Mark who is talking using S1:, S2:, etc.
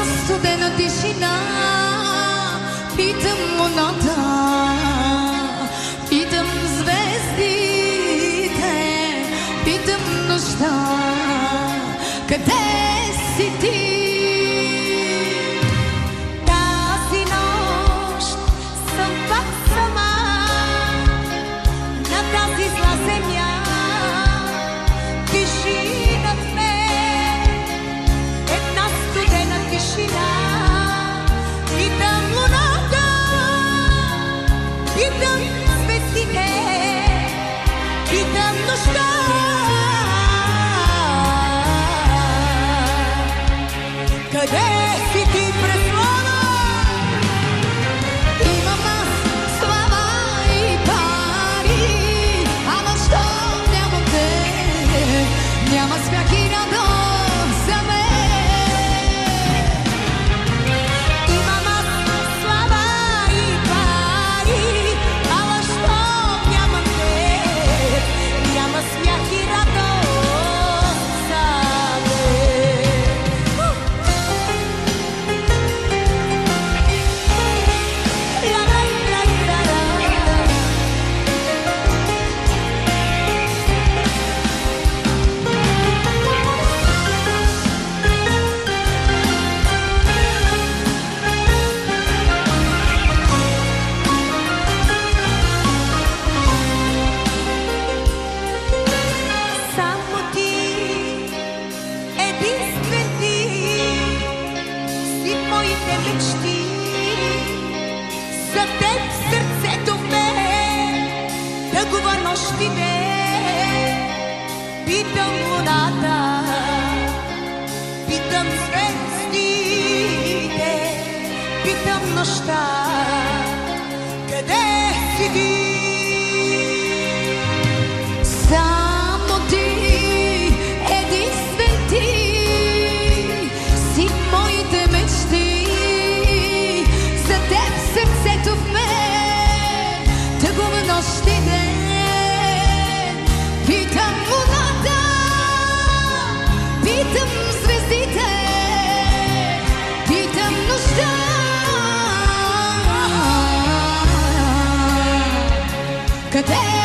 S1: студена тишина, питам луната, питам звездите, питам нощта, къде си ти? Тази нощ съм пак сама на тази зла земя. Тиши над мен една студена тишина. Питам луната, питам звездите, питам нощта, къде си ти преслава? Имам аз слава и пари, ама щом нямам те, няма смях и радост за мен. Имам аз слава и пари, ама щом нямам те, няма смях и радост за мен. Само ти, единствен ти, си в моите мечти. За теб сърцето ме тъгува нощ и ден. Питам луната, питам звездите, питам нощта, къде си ти? Само ти, единствен ти, си в моите мечти. За теб сърцето в мен тъгува нощ и ден. Питам луната, питам звездите, питам нощта, къде